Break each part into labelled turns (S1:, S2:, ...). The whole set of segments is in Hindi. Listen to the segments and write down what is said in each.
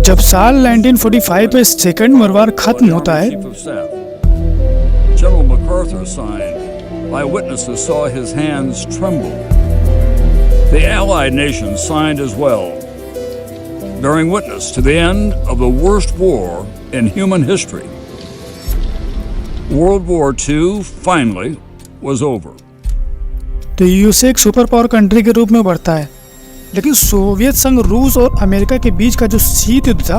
S1: जब साल 1945 में सेकेंड वर्ल्ड वार खत्म होता है,
S2: General MacArthur signed. Eyewitnesses saw his hands tremble. The Allied nations signed as well, bearing witness to the end of the worst war in human history. World War II finally was over.
S1: तो यूएसए एक सुपर पावर कंट्री के रूप में बढ़ता है, लेकिन सोवियत संघ, रूस और अमेरिका के बीच का जो शीत युद्ध था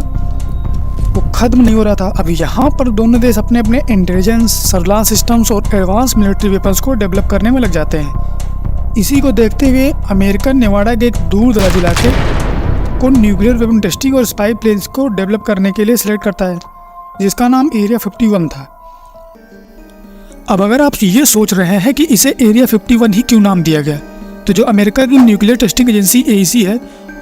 S1: वो खत्म नहीं हो रहा था। अब यहाँ पर दोनों देश अपने अपने इंटेलिजेंस, सरला सिस्टम्स और एडवांस मिलिट्री वेपन्स को डेवलप करने में लग जाते हैं। इसी को देखते हुए अमेरिका नेवाडा के एक दूर दराज इलाके को न्यूक्लियर वेपन टेस्टिंग और स्पाई प्लेन्स को डेवलप करने के लिए सिलेक्ट करता है, जिसका नाम एरिया 51 था। अब अगर आप ये सोच रहे हैं कि इसे एरिया 51 ही क्यों नाम दिया गया, तो जो अमेरिका की न्यूक्लियर टेस्टिंग एजेंसी AEC है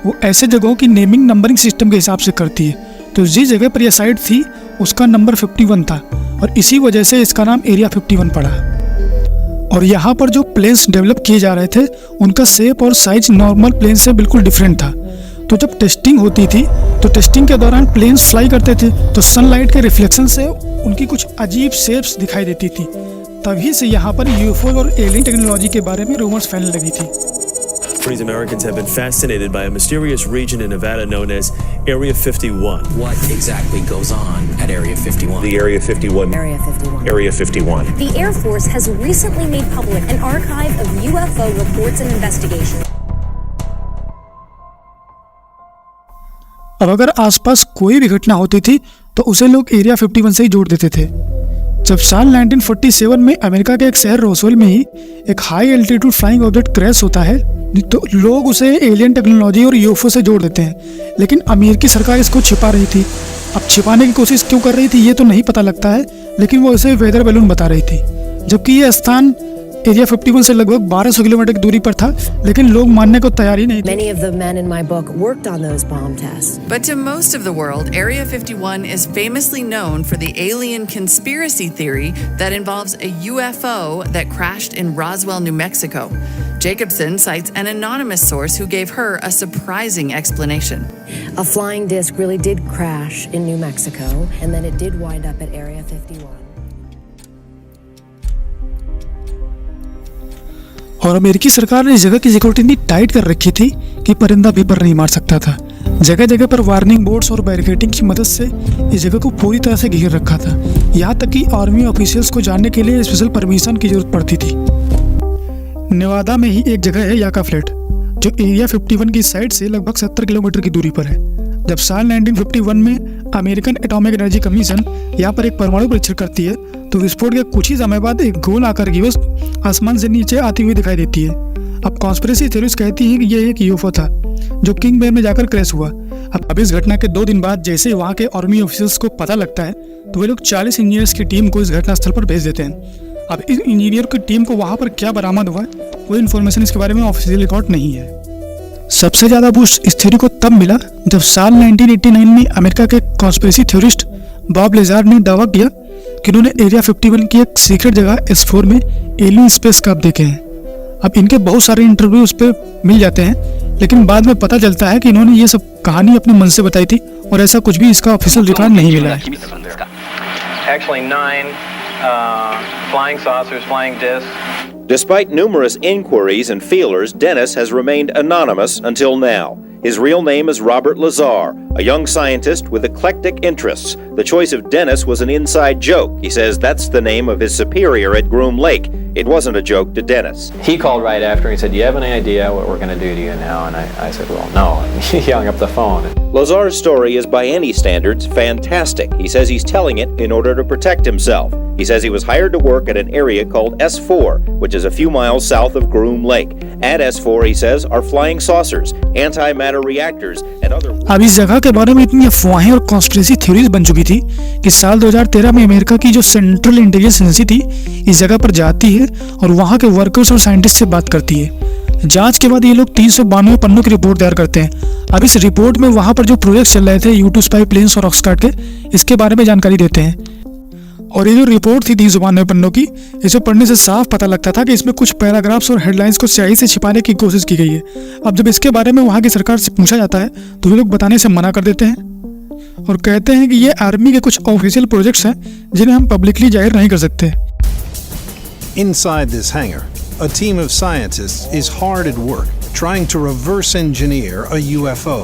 S1: वो ऐसे जगहों की नेमिंग नंबरिंग सिस्टम के हिसाब से करती है। तो जिस जगह पर यह साइट थी उसका नंबर 51 था और इसी वजह से इसका नाम एरिया 51 पड़ा। और यहाँ पर जो प्लेन्स डेवलप किए जा रहे थे उनका शेप और साइज नॉर्मल प्लेन से बिल्कुल डिफरेंट था। तो जब टेस्टिंग होती थी तो टेस्टिंग के दौरान प्लेन्स फ्लाई करते थे तो सनलाइट के रिफ्लेक्शन से उनकी कुछ अजीब शेप्स दिखाई देती थी। तभी से यहाँ पर यूएफओ और एलियन टेक्नोलॉजी के बारे में रूमर्स फैलने लगी थी।
S3: Japanese Americans have been fascinated by a mysterious region in Nevada known as Area 51.
S4: What exactly goes on at Area 51?
S3: The Area 51.
S5: Area 51.
S3: Area 51.
S5: The Air Force has recently made public an archive of UFO reports and investigations.
S1: अब अगर आसपास कोई भी घटना होती थी तो उसे लोग एरिया 51 से ही जोड़ देते थे। जब साल 1947 में अमेरिका के एक शहर रोसवेल में ही एक high altitude flying object crash होता है तो लोग उसे एलियन टेक्नोलॉजी और यूएफओ से जोड़ देते हैं, लेकिन अमेरिकी सरकार इसको छिपा रही थी। अब छिपाने की कोशिश क्यों कर रही थी ये तो नहीं पता लगता है, लेकिन वो इसे वेदर बैलून बता रही थी। जबकि ये स्थान एरिया 51 से लगभग 1200 किलोमीटर की दूरी पर था, लेकिन लोग मानने को तैयार ही नहीं थे।
S5: Many of the men in my book worked on those bomb tests.
S6: But to most of the world, Area 51 is famously known for the alien conspiracy theory that involves a UFO that crashed in Roswell, New Mexico. Jacobson cites an anonymous source who gave her a surprising explanation.
S5: A flying disc really did crash in New Mexico, and then it did wind up at Area 51.
S1: और अमेरिकी सरकार ने इस जगह की सिक्योरिटी इतनी टाइट कर रखी थी कि परिंदा भी पर नहीं मार सकता था। जगह जगह पर वार्निंग बोर्ड्स और बैरिकेडिंग की मदद से इस जगह को पूरी तरह से घेर रखा था। यहाँ तक कि आर्मी ऑफिशियल्स को जानने के लिए स्पेशल परमिशन की जरूरत पड़ती थी। नेवादा में ही एक जगह है याका फ्लैट, जो एरिया 51 की साइड से लगभग 70 किलोमीटर की दूरी पर है। जब साल 1951 में अमेरिकन एटॉमिक एनर्जी कमीशन यहाँ पर एक परमाणु परीक्षण करती है तो विस्फोट के कुछ ही समय बाद एक गोल आकार की वस्तु आसमान से नीचे आती हुई दिखाई देती है। अब कॉन्स्पिरेसी थ्योरीज कहती हैं कि यह एक यूएफओ था जो किंग बेर में जाकर क्रैश हुआ। अब इस घटना के 2 दिन बाद जैसे वहाँ के आर्मी ऑफिसर्स को पता लगता है तो वे लोग 40 इंजीनियर्स की टीम को इस घटनास्थल पर भेज देते हैं। अब इस इंजीनियर की टीम को वहाँ पर क्या बरामद हुआ कोई इन्फॉर्मेशन इसके बारे में ऑफिशियल रिकॉर्ड नहीं है। सबसे ज़्यादा बूस्ट इस थ्योरी को तब मिला जब साल 1989 में अमेरिका के कॉन्स्पिरेसी थ्योरिस्ट बॉब लेजार्ड ने दावा किया कि उन्होंने एरिया 51 की एक सीक्रेट जगह S4 में एलियन स्पेसक्राफ्ट देखे हैं। अब इनके बहुत सारे इंटरव्यू उस पर मिल जाते हैं, लेकिन बाद में पता चलता है कि इन्होंने ये सब कहानी अपने मन से बताई थी और ऐसा कुछ भी इसका ऑफिशियल रिकॉर्ड नहीं मिला है।
S7: Actually 9 flying saucers, flying discs.
S8: Despite numerous inquiries and feelers, Dennis has remained anonymous until now. His real name is Robert Lazar, a young scientist with eclectic interests. The choice of Dennis was an inside joke. He says that's the name of his superior at Groom Lake. It wasn't a joke to Dennis.
S7: He called right after and he said, "Do you have any idea what we're going to do to you now?" And I said, "Well, no." And he hung up the phone.
S8: Lazar's story is by any standards fantastic. He says he's telling it in order to protect himself. He says he was hired to work at an area called S4, which is a few miles south of Groom Lake. At S4, he says, are flying saucers, antimatter reactors, and other...
S1: अब इस जगह के बारे में इतनी अफवाहें और कॉन्स्पिरेसी थ्योरीज बन चुकी थी कि साल 2013 में अमेरिका की जो सेंट्रल इंटेलिजेंस एजेंसी थी इस जगह पर जाती है और वहाँ के वर्कर्स और साइंटिस्ट से बात करती है। जांच के बाद ये लोग 392 पन्नों की रिपोर्ट तैयार करते हैं। अब इस रिपोर्ट में वहाँ पर जो प्रोजेक्ट चल रहे थे U2 स्पाई प्लेन्स और ऑक्सकार्ड के, इसके बारे में जानकारी देते हैं। और ये जो रिपोर्ट थी 392 पन्नों की, इसे पढ़ने से साफ पता लगता था कि इसमें कुछ पैराग्राफ्स और हेडलाइंस को स्याही से छिपाने की कोशिश की गई है। अब जब इसके बारे में वहाँ की सरकार से पूछा जाता है तो वे लोग बताने से मना कर देते हैं। और कहते हैं कि ये आर्मी के कुछ ऑफिशियल प्रोजेक्ट्स हैं जिन्हें हम पब्लिकली जाहिर नहीं कर सकते।
S9: Inside this hangar, a team of scientists is hard at work trying to reverse engineer a UFO.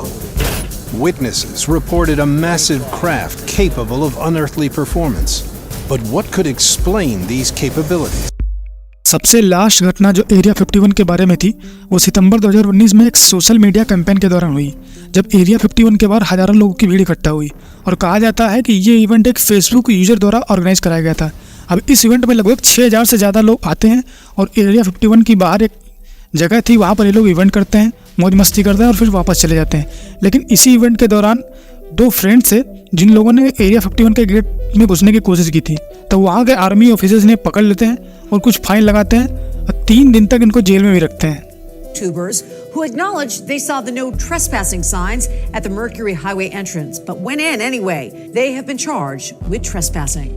S9: Witnesses reported a massive craft capable of unearthly performance. But what could explain these capabilities?
S1: सबसे लास्ट घटना जो एरिया 51 के बारे में थी वो सितंबर 2019 में एक सोशल मीडिया कैंपेन के दौरान हुई, जब एरिया 51 के बाहर हजारों लोगों की भीड़ इकट्ठा हुई और कहा जाता है कि ये इवेंट एक फेसबुक यूजर द्वारा ऑर्गेनाइज कराया गया था। अब इस इवेंट में लगभग 6000 से ज़्यादा लोग आते हैं और एरिया 51 की बाहर एक जगह थी, वहाँ पर ये लोग इवेंट करते हैं, मौज मस्ती करते हैं और फिर वापस चले जाते हैं। लेकिन इसी इवेंट के दौरान दो फ्रेंड्स थे जिन लोगों ने एरिया 51 के गेट में घुसने की कोशिश की थी, तो वहाँ के आर्मी ऑफिसर्स ने पकड़ लेते हैं और कुछ फाइन लगाते हैं और 3 दिन तक इनको जेल में भी रखते हैं।
S10: Tubers who acknowledged they saw the no trespassing signs at the Mercury Highway entrance, but went in anyway. They have been charged with trespassing.